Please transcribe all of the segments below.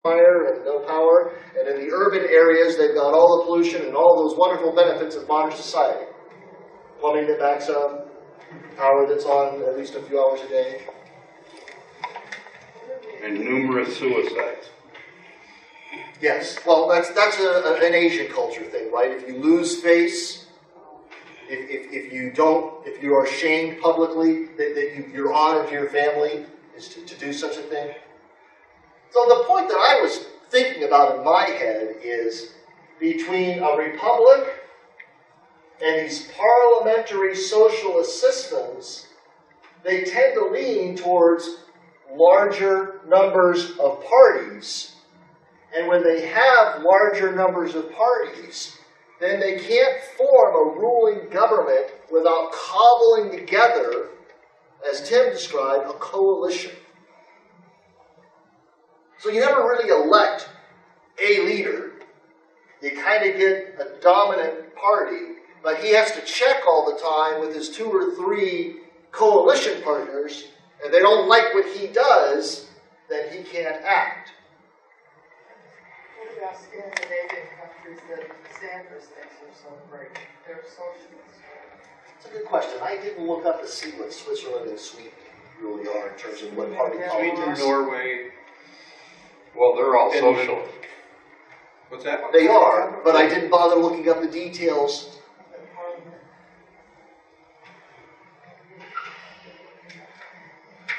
fire and no power, and in the urban areas they've got all the pollution and all those wonderful benefits of modern society. Plumbing that backs up, power that's on at least a few hours a day. And numerous suicides. Yes, well that's an Asian culture thing, right? If you lose face, if you are shamed publicly, that your honor to your family is to do such a thing. So the point that I was thinking about in my head is between a republic and these parliamentary socialist systems, they tend to lean towards larger numbers of parties. And when they have larger numbers of parties, then they can't form a ruling government without cobbling together, as Tim described, a coalition. So you never really elect a leader. You kind of get a dominant party, but he has to check all the time with his 2 or 3 coalition partners, and they don't like what he does, then he can't act. What about Scandinavian countries that Sanders thinks are so great? They're socialists. That's a good question. I didn't look up to see what Switzerland and Sweden really are in terms of what party Sweden, politics. Norway, well, they're all social. What's that? They are, but I didn't bother looking up the details.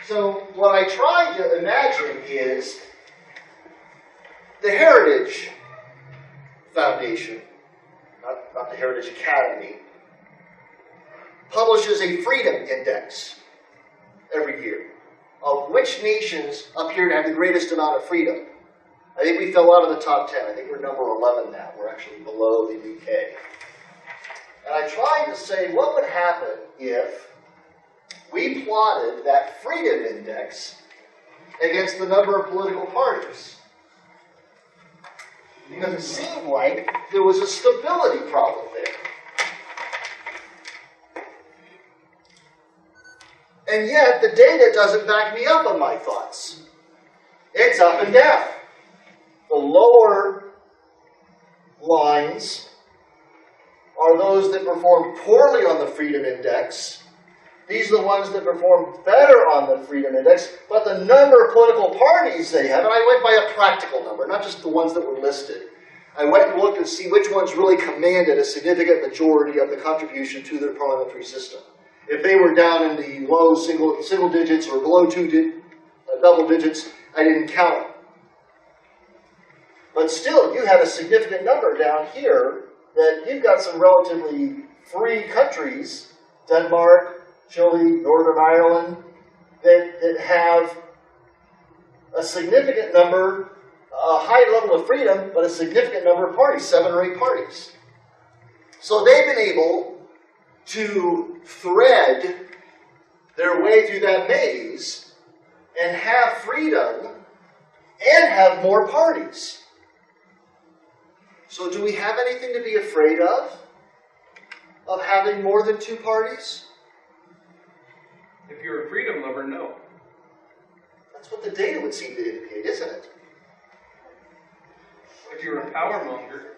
So what I tried to imagine is the Heritage Foundation, not the Heritage Academy, publishes a freedom index every year of which nations appear to have the greatest amount of freedom. I think we fell out of the top 10. I think we're number 11 now. We're actually below the UK. And I tried to say, what would happen if we plotted that freedom index against the number of political parties? Because it seemed like there was a stability problem there. And yet, the data doesn't back me up on my thoughts. It's up and down. The lower lines are those that perform poorly on the Freedom Index. These are the ones that perform better on the Freedom Index, but the number of political parties they have, and I went by a practical number, not just the ones that were listed. I went and looked to see which ones really commanded a significant majority of the contribution to their parliamentary system. If they were down in the low single digits or below double digits, I didn't count them. But still, you had a significant number down here that you've got some relatively free countries, Denmark, Chile, Northern Ireland, that have a significant number, a high level of freedom, but a significant number of parties, 7 or 8 parties. So they've been able to thread their way through that maze and have freedom and have more parties. So do we have anything to be afraid of having more than 2 parties? If you're a freedom lover, no. That's what the data would seem to indicate, isn't it? If you're a power monger,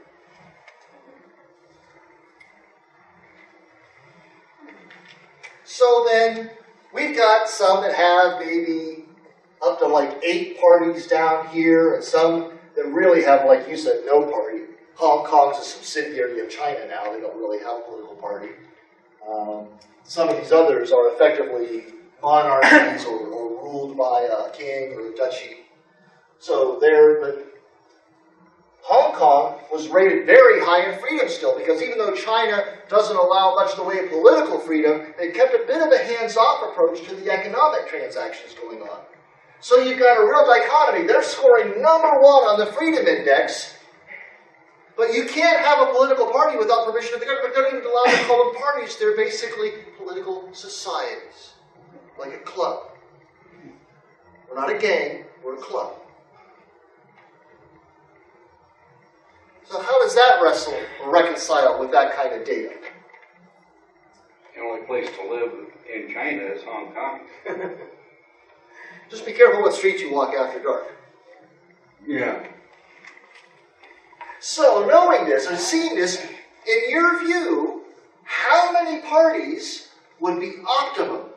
so then we've got some that have maybe up to like 8 parties down here, and some that really have, like you said, no party. Hong Kong's a subsidiary of China now. They don't really have a political party. Some of these others are effectively monarchies or ruled by a king or a duchy. So but Hong Kong was rated very high in freedom still, because even though China doesn't allow much in the way of political freedom, they kept a bit of a hands-off approach to the economic transactions going on. So you've got a real dichotomy. They're scoring number 1 on the Freedom Index, but you can't have a political party without permission of the government. They don't even allow to call them parties. They're basically political societies, like a club. We're not a gang, we're a club. So how does that wrestle or reconcile with that kind of data? the only place to live in China is Hong Kong. Just be careful what streets you walk after dark. Yeah. So, knowing this and seeing this, in your view, how many parties would be optimum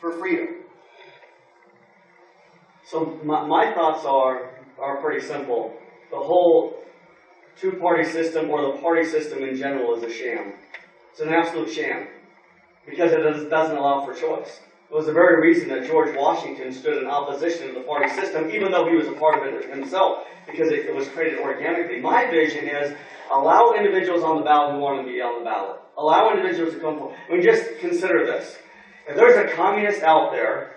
for freedom? So my thoughts are pretty simple. The whole two-party system or the party system in general is a sham. It's an absolute sham because it doesn't allow for choice. It was the very reason that George Washington stood in opposition to the party system, even though he was a part of it himself, because it was created organically. My vision is allow individuals on the ballot who want to be on the ballot. Allow individuals to come forward. I mean, just consider this. If there's a communist out there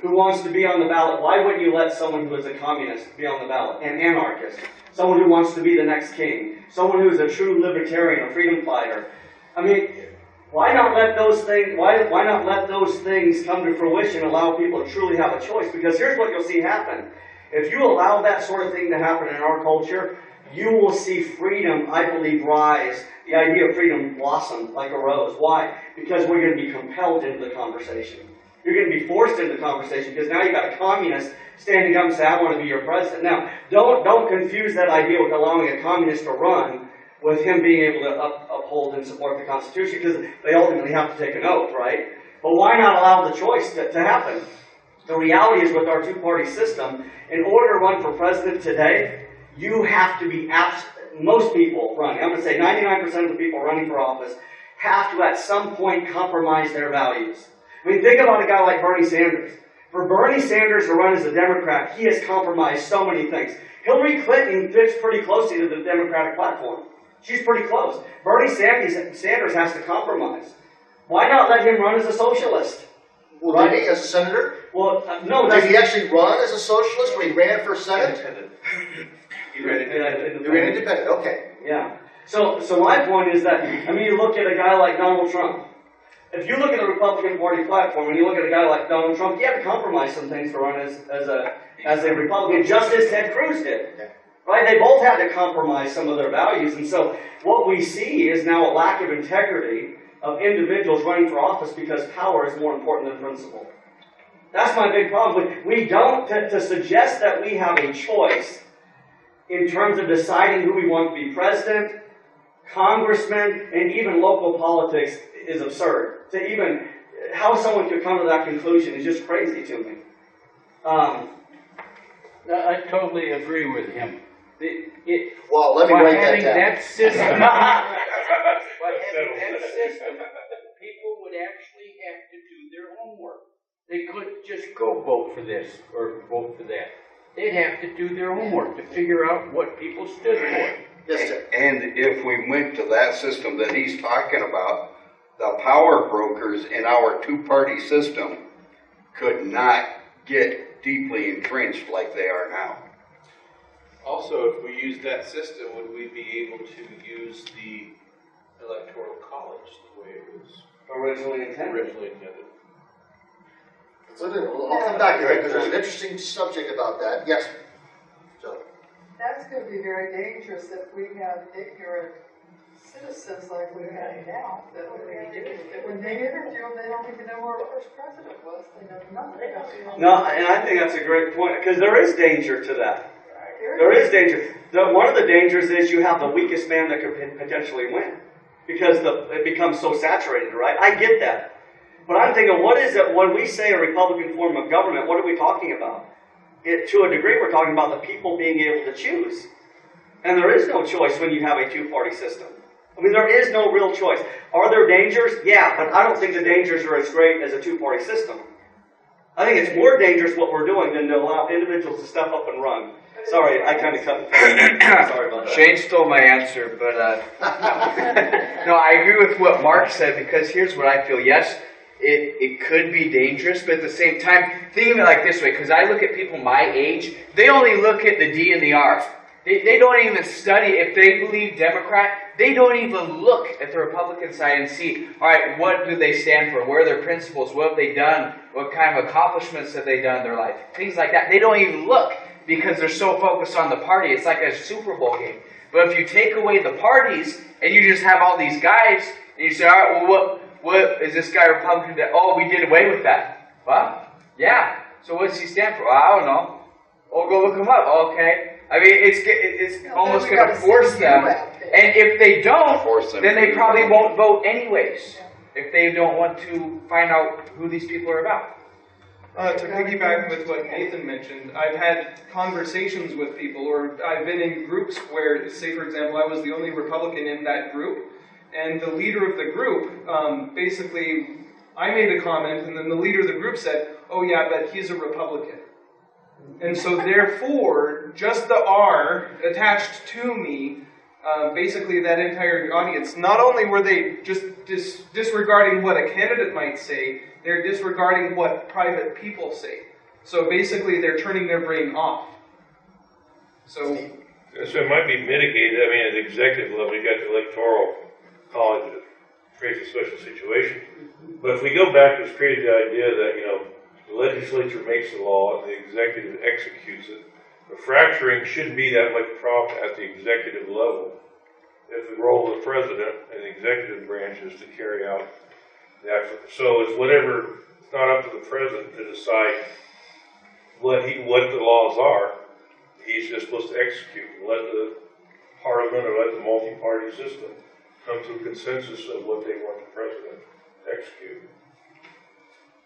who wants to be on the ballot, why wouldn't you let someone who is a communist be on the ballot? An anarchist. Someone who wants to be the next king. Someone who is a true libertarian, a freedom fighter. I mean, why not let those things, why not let those things come to fruition and allow people to truly have a choice? Because here's what you'll see happen. If you allow that sort of thing to happen in our culture, you will see freedom, I believe, rise. The idea of freedom blossom like a rose. Why? Because we're going to be compelled into the conversation. You're going to be forced into the conversation because now you've got a communist standing up and say, I want to be your president. Now, don't confuse that idea with allowing a communist to run with him being able to uphold and support the Constitution, because they ultimately have to take an oath, right? But why not allow the choice to happen? The reality is with our two-party system, in order to run for president today, you have to be most people running, I'm going to say 99% of the people running for office, have to at some point compromise their values. I mean, think about a guy like Bernie Sanders. For Bernie Sanders to run as a Democrat, he has compromised so many things. Hillary Clinton fits pretty closely to the Democratic platform. She's pretty close. Bernie Sanders has to compromise. Why not let him run as a socialist? Well, did he as a senator? Well, no. Did he actually run as a socialist when he ran for Senate? He ran independent. He ran independent, okay. Yeah. So my point is that, I mean, you look at a guy like Donald Trump. If you look at the Republican Party platform and you look at a guy like Donald Trump, you have to compromise some things to run as a Republican, just as Ted Cruz did. Right? They both had to compromise some of their values. And so what we see is now a lack of integrity of individuals running for office because power is more important than principle. That's my big problem. We don't, to suggest that we have a choice in terms of deciding who we want to be president, congressman, and even local politics is absurd. To even, how someone could come to that conclusion is just crazy to me. I totally agree with him. Well, let me by write that having down. that system, by having that system, people would actually have to do their homework. They couldn't just go vote for this or vote for that. They'd have to do their homework to figure out what people stood for. Yes, sir. And if we went to that system that he's talking about, the power brokers in our two-party system could not get deeply entrenched like they are now. Also, if we use that system, would we be able to use the electoral college the way it was Originally intended. So I'll come back to it because there's an interesting subject about that. Yes. So. That's going to be very dangerous if we have ignorant citizens like we have now, that when they interview them, they don't even know where our first president was. They know nothing about him. No, and I think that's a great point, because there is danger to that. There is danger. One of the dangers is you have the weakest man that could potentially win, because it becomes so saturated, right? I get that. But I'm thinking, what is it, when we say a Republican form of government, what are we talking about? To a degree, we're talking about the people being able to choose. And there is no choice when you have a two-party system. I mean, there is no real choice. Are there dangers? Yeah, but I don't think the dangers are as great as a two-party system. I think it's more dangerous what we're doing than to allow individuals to step up and run. Sorry, I kind of cut. Sorry about that. Shane stole my answer, but no, I agree with what Mark said, because here's what I feel. Yes, it could be dangerous, but at the same time, think of it like this way, because I look at people my age, they only look at the D and the R. They don't even study. If they believe Democrat, they don't even look at the Republican side and see, all right, what do they stand for? Where are their principles? What have they done? What kind of accomplishments have they done in their life? Things like that. They don't even look because they're so focused on the party. It's like a Super Bowl game. But if you take away the parties and you just have all these guys, and you say, all right, well, what is this guy Republican? Oh, we did away with that. What? Yeah. So what does he stand for? Well, I don't know. Oh, go look him up. Okay. I mean, it's Then almost we going to gotta force send you them. out there. And if they don't, Force them then they to probably vote. won't vote anyways. If they don't want to find out who these people are about. To piggyback with what Nathan mentioned, I've had conversations with people, or I've been in groups where, say for example, I was the only Republican in that group, and the leader of the group, basically, I made a comment, and then the leader of the group said, "Oh yeah, but he's a Republican." And so therefore, just the R attached to me, basically that entire audience, not only were they just disregarding what a candidate might say, they're disregarding what private people say. So basically they're turning their brain off. So it might be mitigated. I mean, at the executive level, you got the electoral college that creates a special situation. But if we go back to this created idea that, the legislature makes the law and the executive executes it, the fracturing shouldn't be that much problem at the executive level if the role of the president and the executive branch is to carry out the actual. So it's whatever, it's not up to the president to decide what the laws are. He's just supposed to execute and let the parliament or let the multi-party system come to a consensus of what they want the president to execute.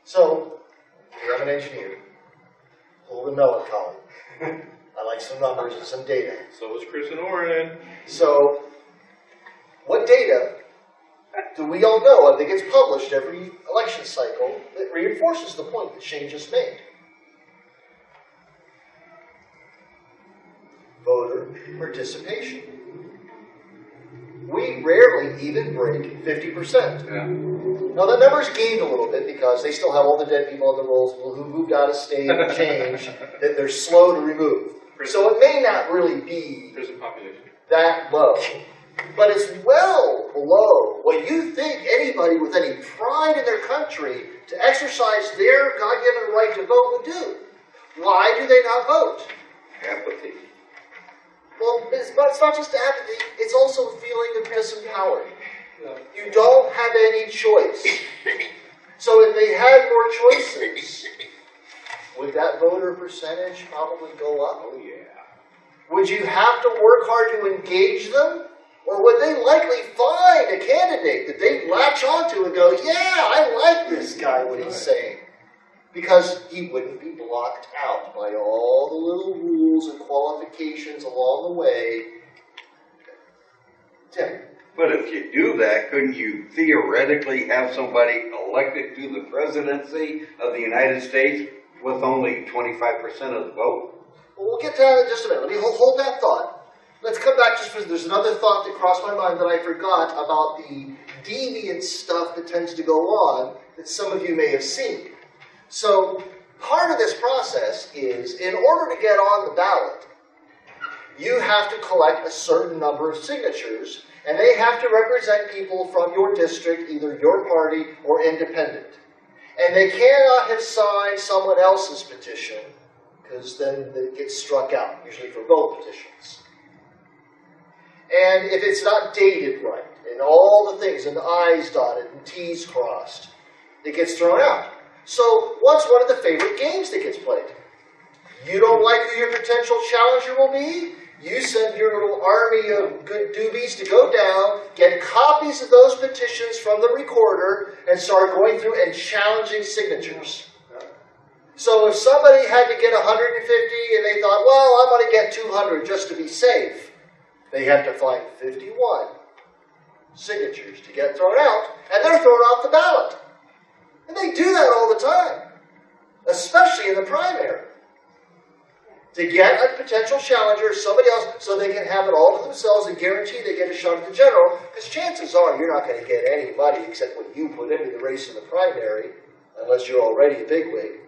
So, I'm an engineer, a little bit melancholy. I like some numbers and some data. So was Chris and Oren. So, what data do we all know that gets published every election cycle that reinforces the point that Shane just made? Voter participation. We rarely even break 50%. Yeah. Now the number's gained a little bit because they still have all the dead people on the rolls who moved out of state and changed that they're slow to remove. So it may not really be Prison population. that low. But it's well below what you think anybody with any pride in their country to exercise their God-given right to vote would do. Why do they not vote? Apathy. Well, it's not just apathy, it's also a feeling of disempowered. You don't have any choice. So if they had more choices, would that voter percentage probably go up? Oh yeah. Would you have to work hard to engage them? Or would they likely find a candidate that they latch onto and go, yeah, I like this guy, what he's saying? Because he wouldn't be blocked out by all the little rules and qualifications along the way. Tim. But if you do that, couldn't you theoretically have somebody elected to the presidency of the United States with only 25% of the vote? Well, we'll get to that in just a minute. Let me hold that thought. Let's come back just for, there's another thought that crossed my mind that I forgot about the deviant stuff that tends to go on that some of you may have seen. So part of this process is, in order to get on the ballot, you have to collect a certain number of signatures, and they have to represent people from your district, either your party or independent. And they cannot have signed someone else's petition, because then it gets struck out, usually for both petitions. And if it's not dated right, and all the things, and the I's dotted and T's crossed, it gets thrown out. So what's one of the favorite games that gets played? You don't like who your potential challenger will be? You send your little army of good doobies to go down, get copies of those petitions from the recorder, and start going through and challenging signatures. So if somebody had to get 150 and they thought, well, I'm going to get 200 just to be safe, they have to find 51 signatures to get thrown out, and they're thrown off the ballot. And they do that all the time, especially in the primary. To get a potential challenger, somebody else, so they can have it all to themselves and guarantee they get a shot at the general, because chances are you're not going to get anybody except what you put into the race in the primary, unless you're already a bigwig.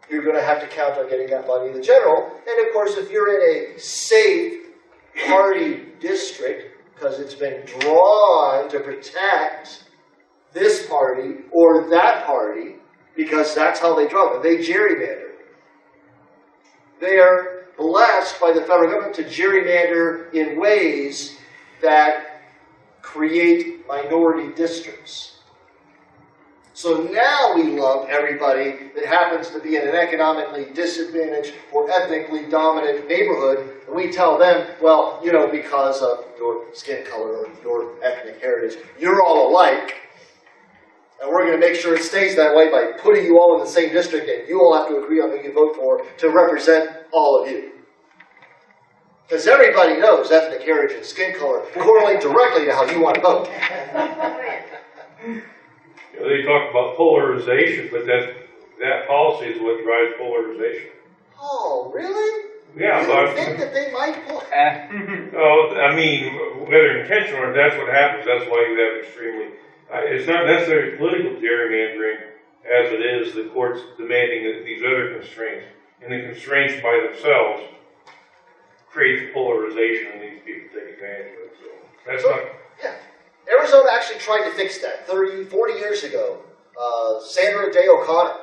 You're going to have to count on getting that money in the general. And of course, if you're in a safe party district, because it's been drawn to protect this party or that party, because that's how they draw them. They gerrymander. They are blessed by the federal government to gerrymander in ways that create minority districts. So now we lump everybody that happens to be in an economically disadvantaged or ethnically dominant neighborhood, and we tell them, well, you know, because of your skin color or your ethnic heritage, you're all alike, and we're going to make sure it stays that way by putting you all in the same district, and you all have to agree on who you vote for to represent all of you. Because everybody knows ethnic heritage and skin color correlate directly to how you want to vote. You know, they talk about polarization, but that policy is what drives polarization. Oh, really? Yeah, you think that they might pull? No, I mean, whether intentional or that's what happens. That's why you have extremely. It's not necessarily political gerrymandering as it is the courts demanding these other constraints, and the constraints by themselves create polarization, and these people take advantage of it. So that's not. Yeah. Arizona actually tried to fix that 30, 40 years ago. Sandra Day O'Connor,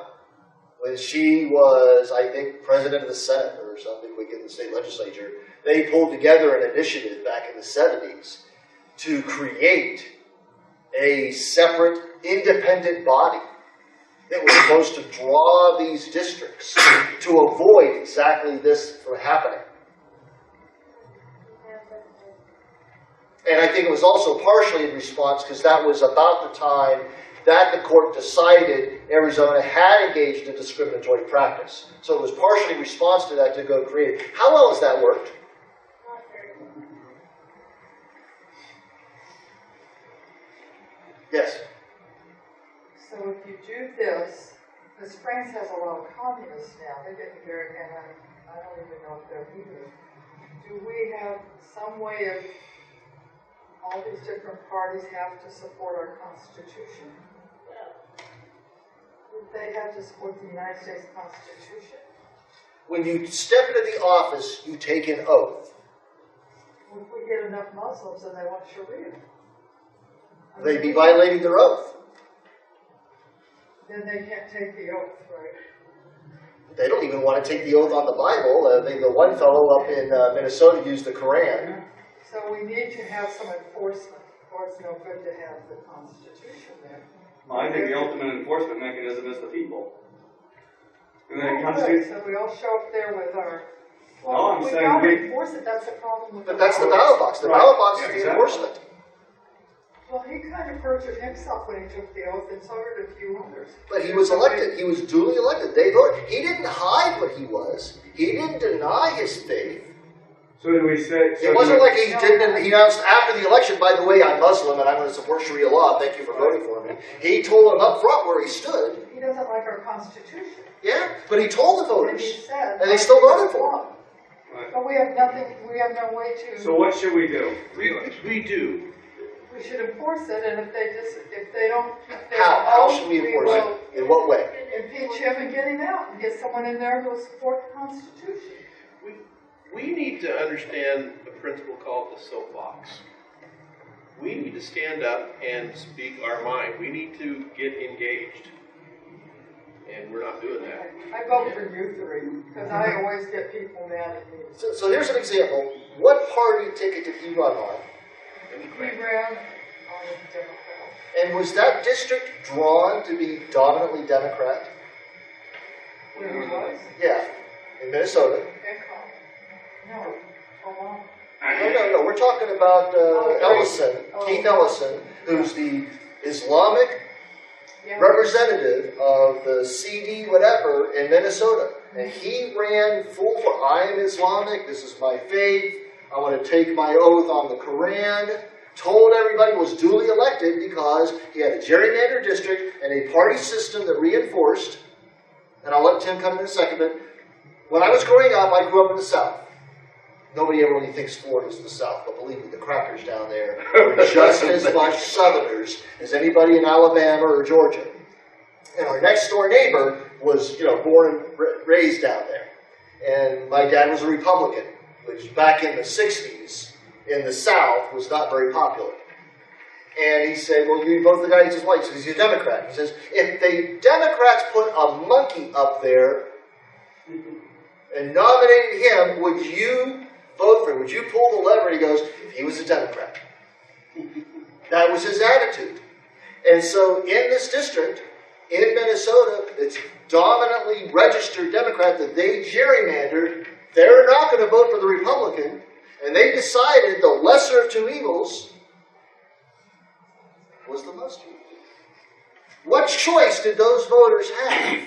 when she was, I think, president of the Senate or something, we get in the state legislature, they pulled together an initiative back in the 70s to create a separate, independent body that was supposed to draw these districts to avoid exactly this from happening. And I think it was also partially in response, because that was about the time that the court decided Arizona had engaged in discriminatory practice. So it was partially in response to that to go create. How well has that worked? Yes? So if you do this, the Springs has a lot of communists now. They're getting very, and I don't even know if they're either. Do we have some way of all these different parties have to support our Constitution? They have to support the United States Constitution. When you step into the office, you take an oath. Well, if we get enough Muslims and they want Sharia, They'd be violating their oath. then they can't take the oath, right? They don't even want to take the oath on the Bible. I think the one fellow up in Minnesota used the Quran. So we need to have some enforcement, or it's no good to have the Constitution there. Well, I think the ultimate enforcement mechanism is the people. And then it comes Right, to, so we all show up there with our. No, I'm we saying gotta we- enforce it. That's the problem with. But that's the ballot box. The Right. ballot box is the Exactly. enforcement. Well, he kind of perjured himself when he took the oath, and so did a few others. But he was elected. He was duly elected. They voted. He didn't hide what he was. He didn't deny his faith. so do we say... So It wasn't like he didn't. He announced after the election, by the way, I'm Muslim and I'm going to support Sharia law. Thank you for voting for me. He told them up front where he stood. He doesn't like our Constitution. Yeah, but he told the And voters. he said. And they still voted for him. Right. But we have nothing, we have no way to. So what should we do? We do. We should enforce it, and if they don't keep their How oath, should we enforce will it? In what way? impeach him and get him out, and get someone in there who will support the Constitution. We need to understand a principle called the soapbox. We need to stand up and speak our mind. We need to get engaged. And we're not doing that. I vote for you three, because I always get people mad at me. So here's an example. What party ticket did he run on? He ran on a Democrat. And was that district drawn to be dominantly Democrat? Where he was? Yeah, in Minnesota. No, hold on. No. We're talking about Ellison, Keith Ellison, who's the Islamic Yeah. representative of the CD whatever in Minnesota. And he ran full for, I am Islamic, this is my faith, I want to take my oath on the Quran, told everybody was duly elected because he had a gerrymandered district and a party system that reinforced, and I'll let Tim come in a second, but when I was growing up, I grew up in the South. Nobody ever really thinks Florida's the South, but believe me, the crackers down there are just as much Southerners as anybody in Alabama or Georgia. And our next door neighbor was, born and raised down there. And my dad was a Republican, which back in the 60s in the South was not very popular. And he said, well, you vote for the guy who's his white, because he's a Democrat. He says, if the Democrats put a monkey up there and nominated him, would you vote for him? Would you pull the lever? And he goes, if he was a Democrat. That was his attitude. And so in this district, in Minnesota that's dominantly registered Democrat that they gerrymandered, they're not going to vote for the Republican, and they decided the lesser of two evils was the most evil. What choice did those voters have?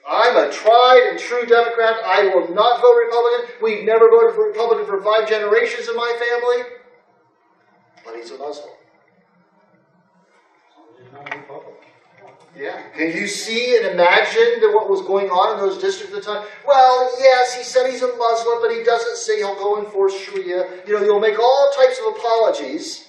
I'm a tried and true Democrat. I will not vote Republican. We've never voted for Republican for 5 generations in my family. But he's a Muslim. Yeah. Can you see and imagine that what was going on in those districts at the time? Well, yes, he said he's a Muslim, but he doesn't say he'll go enforce Sharia. You know, he'll make all types of apologies.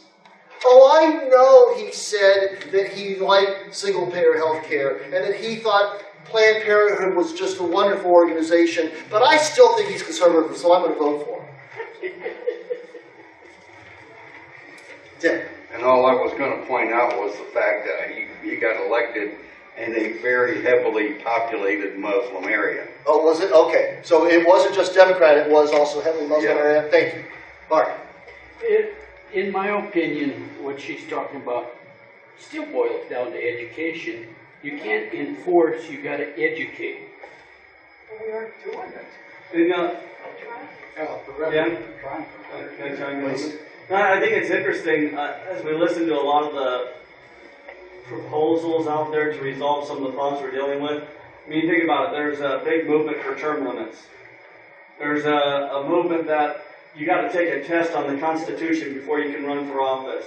Oh, I know he said that he liked single-payer health care and that he thought Planned Parenthood was just a wonderful organization, but I still think he's conservative, so I'm going to vote for him. Yeah. And all I was going to point out was the fact that he got elected in a very heavily populated Muslim area. Oh, was it? Okay. So it wasn't just Democrat, it was also heavily Muslim Yeah. area. Thank you. Mark. In my opinion, what she's talking about still boils down to education. You can't enforce, you got to educate. But we aren't doing it. You know, I think it's interesting as we listen to a lot of the proposals out there to resolve some of the problems we're dealing with. I mean, think about it. There's a big movement for term limits. There's a movement that you got to take a test on the Constitution before you can run for office.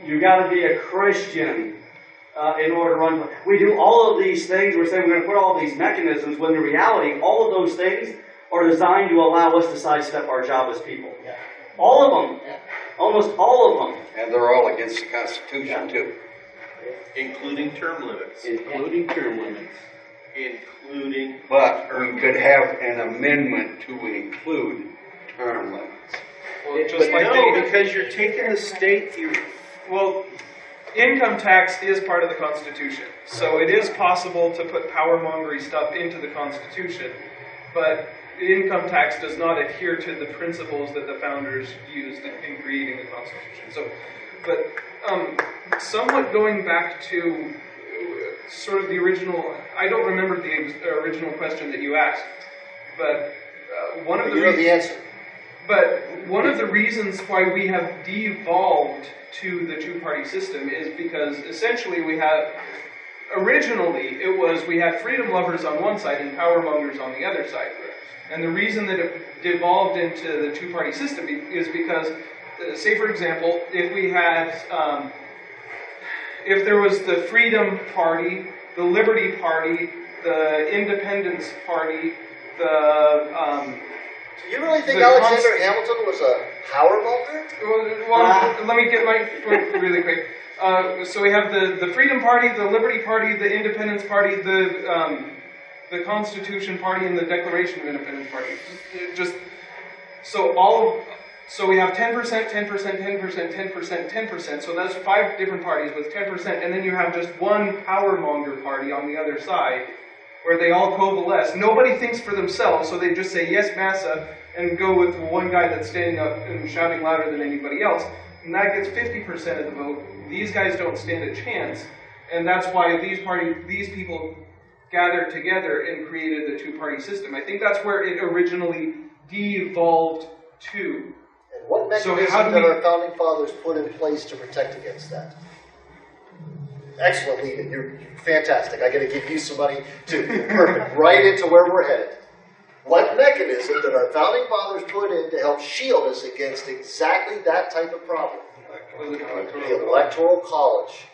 You got to be a Christian in order to run. We do all of these things. We're saying we're going to put all of these mechanisms, when in reality, all of those things are designed to allow us to sidestep our job as people. All of them. Almost all of them. And they're all against the Constitution, too. Including term limits. Including term limits. Including. But we could have an amendment to include term limits. Well, just like No, because you're taking the state. well, income tax is part of the Constitution, so it is possible to put power-mongery stuff into the Constitution, but the income tax does not adhere to the principles that the founders used in creating the Constitution. So, but somewhat going back to sort of the original, I don't remember the original question that you asked, but one of the You know the answer. But one of the reasons why we have devolved to the two-party system is because essentially we have, originally it was we had freedom lovers on one side and power mongers on the other side. And the reason that it devolved into the two-party system is because, say for example, if we had, if there was the Freedom Party, the Liberty Party, the Independence Party, the Do you really think Alexander Hamilton was a power monger? Well, let me get my point really quick. So we have the Freedom Party, the Liberty Party, the Independence Party, the Constitution Party, and the Declaration of Independence Party. So we have 10%, 10%, 10%, 10%, 10%. So that's 5 different parties with 10%, and then you have just one power monger party on the other side, where they all coalesce. Nobody thinks for themselves, so they just say yes, massa, and go with one guy that's standing up and shouting louder than anybody else. And that gets 50% of the vote. These guys don't stand a chance, and that's why these people gathered together and created the two-party system. I think that's where it originally devolved to. And what mechanism did our founding fathers put in place to protect against that? Excellent lead-in. You're fantastic. I got to give you some money too. Perfect. Right into where we're headed. What mechanism did our founding fathers put in to help shield us against exactly that type of problem? The Electoral College.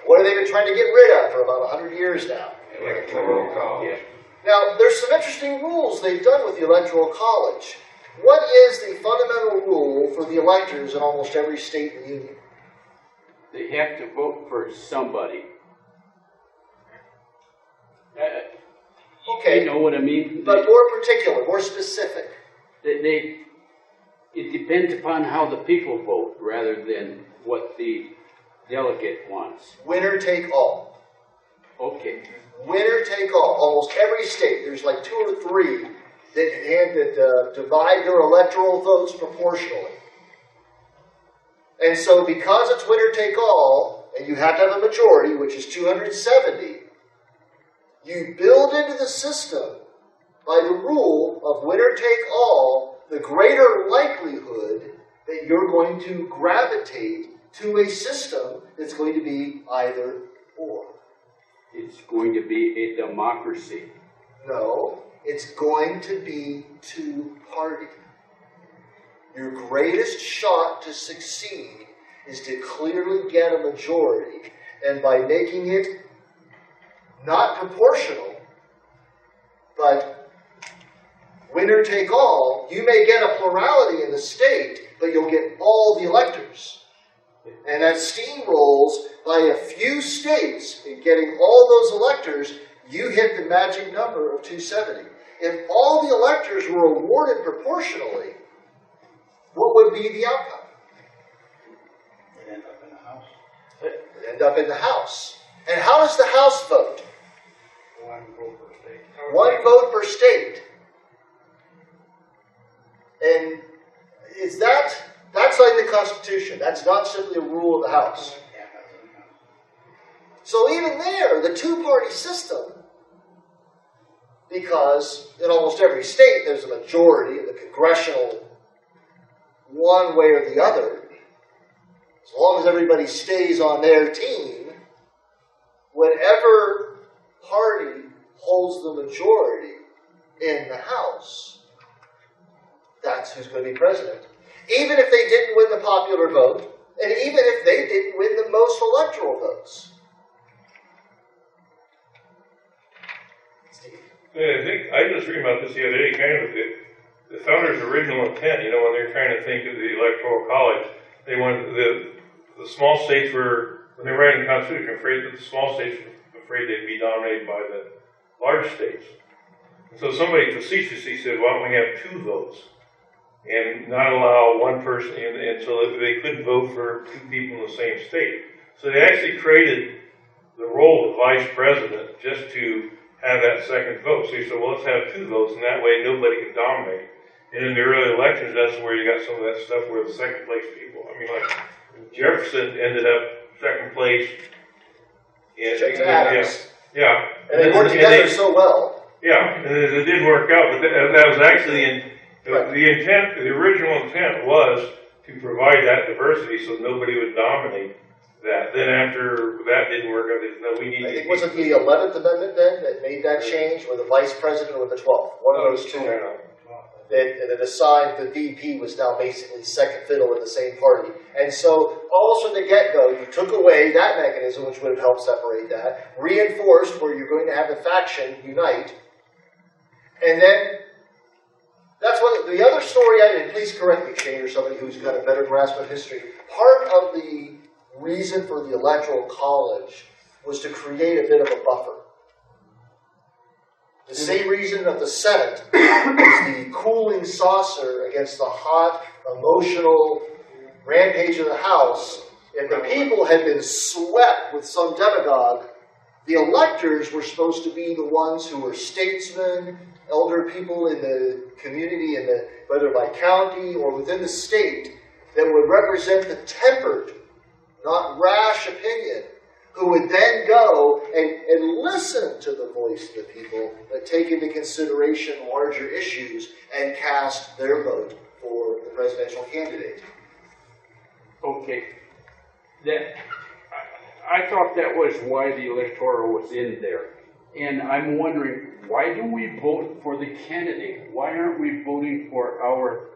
What have they been trying to get rid of for about 100 years now? Electoral College. Now, there's some interesting rules they've done with the Electoral College. What is the fundamental rule for the electors in almost every state in the Union? They have to vote for somebody. Okay. You know what I mean? But more particular, more specific. It depends upon how the people vote rather than what the delegate wants. Winner take all. Okay. Winner take all. Almost every state, there's like 2 or 3 that divide their electoral votes proportionally. And so because it's winner take all, and you have to have a majority, which is 270, you build into the system, by the rule of winner take all, the greater likelihood that you're going to gravitate to a system that's going to be either or. It's going to be a democracy. No, it's going to be two-party. Your greatest shot to succeed is to clearly get a majority, and by making it not proportional, but winner take all, you may get a plurality in the state, but you'll get all the electors. And that steamrolls by a few states in getting all those electors, you hit the magic number of 270. If all the electors were awarded proportionally, what would be the outcome? It end up in the House. It'd end up in the House. And how does the House vote? One vote per state. One vote per state. And is that's like the Constitution. That's not simply a rule of the House. So even there, the two-party system, because in almost every state there's a majority of the congressional one way or the other, as long as everybody stays on their team, whatever party holds the majority in the House, that's who's going to be president. Even if they didn't win the popular vote, and even if they didn't win the most electoral votes. Steve? Yeah, I just read about this the other day, kind of the founders' original intent, when they're trying to think of the Electoral College, they wanted the small states were, when they were writing the Constitution, afraid that the small states were afraid they'd be dominated by the large states. So somebody facetiously said, why don't we have two votes? And not allow one person, and so that they couldn't vote for two people in the same state. So they actually created the role of vice president just to have that second vote. So you said, well, let's have two votes, and that way nobody can dominate. And in the early elections, that's where you got some of that stuff where the second place people, like Jefferson ended up second place. Adams. Yeah. And they worked together so well. Yeah, and it did work out, but that was actually the intent, the original intent was to provide that diversity so nobody would dominate that. Then after that didn't work out, they said, no, we need to... I think, was it the 11th Amendment then that made that change, or the vice president or the 12th? One of those two. That assigned the VP was now basically second fiddle in the same party. And so, almost from the get-go, you took away that mechanism, which would have helped separate that, reinforced where you're going to have the faction unite, and then that's what the other story, and please correct me, Shane, or somebody who's got a better grasp of history. Part of the reason for the Electoral College was to create a bit of a buffer. The same reason of the Senate was the cooling saucer against the hot, emotional rampage of the House. If the people had been swept with some demagogue, the electors were supposed to be the ones who were statesmen, elder people in the community, whether by county or within the state, that would represent the tempered, not rash opinion, who would then go and listen to the voice of the people, but take into consideration larger issues and cast their vote for the presidential candidate. Okay. I thought that was why the electoral was in there. And I'm wondering, why do we vote for the candidate? Why aren't we voting for our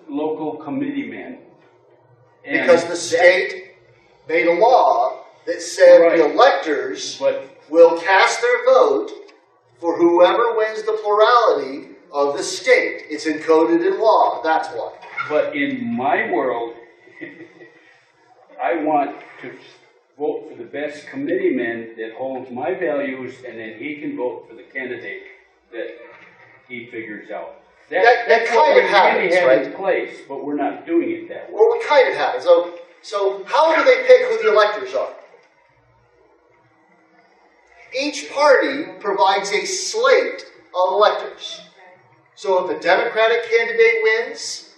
local committeemen? Because the state made a law that said the electors will cast their vote for whoever wins the plurality of the state. It's encoded in law, that's why. But in my world, I want to vote for the best committeeman that holds my values, and then he can vote for the candidate that he figures out. That kind of happens, right? In place, but we're not doing it that way. Well, it kind of happens. So how do they pick who the electors are? Each party provides a slate of electors. So if a Democratic candidate wins,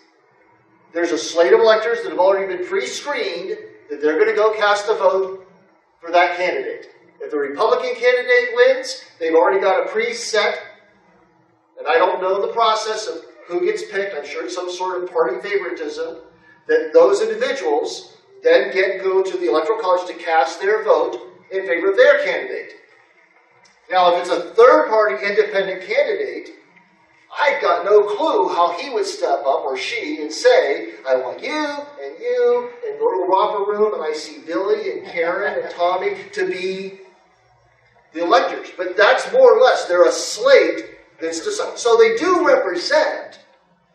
there's a slate of electors that have already been pre-screened, that they're going to go cast a vote for that candidate. If the Republican candidate wins, they've already got a preset, and I don't know the process of who gets picked. I'm sure it's some sort of party favoritism, that those individuals then go to the Electoral College to cast their vote in favor of their candidate. Now, if it's a third-party independent candidate, I've got no clue how he would step up, or she, and say, I want you, and the little romper room, and I see Billy, and Karen, and Tommy to be the electors. But that's more or less, they're a slate that's decided. So they do represent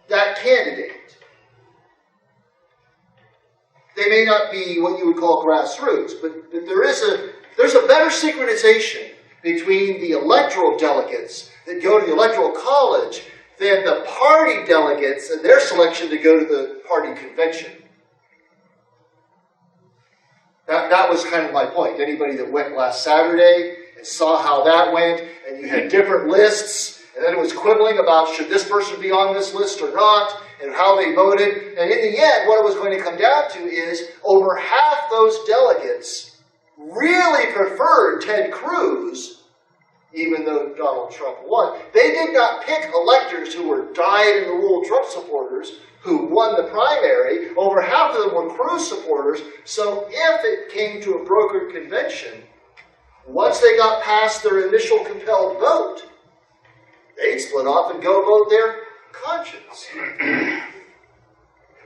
that candidate. They may not be what you would call grassroots, but there's a better synchronization between the electoral delegates that go to the Electoral College than the party delegates and their selection to go to the party convention. That was kind of my point. Anybody that went last Saturday and saw how that went, and you had different lists, and then it was quibbling about should this person be on this list or not, and how they voted. And in the end, what it was going to come down to is over half those delegates really preferred Ted Cruz, even though Donald Trump won. They did not pick electors who were dyed-in-the-wool Trump supporters who won the primary. Over half of them were Cruz supporters. So if it came to a brokered convention, once they got past their initial compelled vote, they'd split off and go vote their conscience.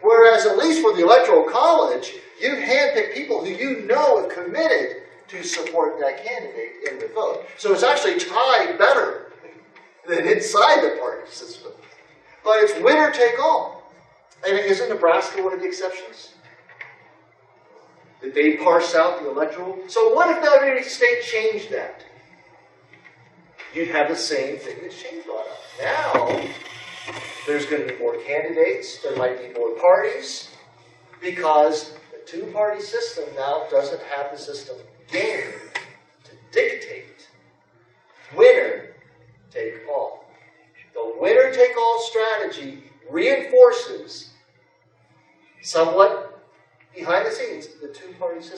Whereas, at least for the Electoral College, you handpick people who you know have committed to support that candidate in the vote. So it's actually tied better than inside the party system. But it's winner take all. And isn't Nebraska one of the exceptions? Did they parse out the electoral? So what if every state changed that? You'd have the same thing that Shane brought up. Now, there's going to be more candidates, there might be more parties, because the two-party system now doesn't have the system game to dictate winner take all. The winner take all strategy reinforces somewhat behind the scenes the two-party system.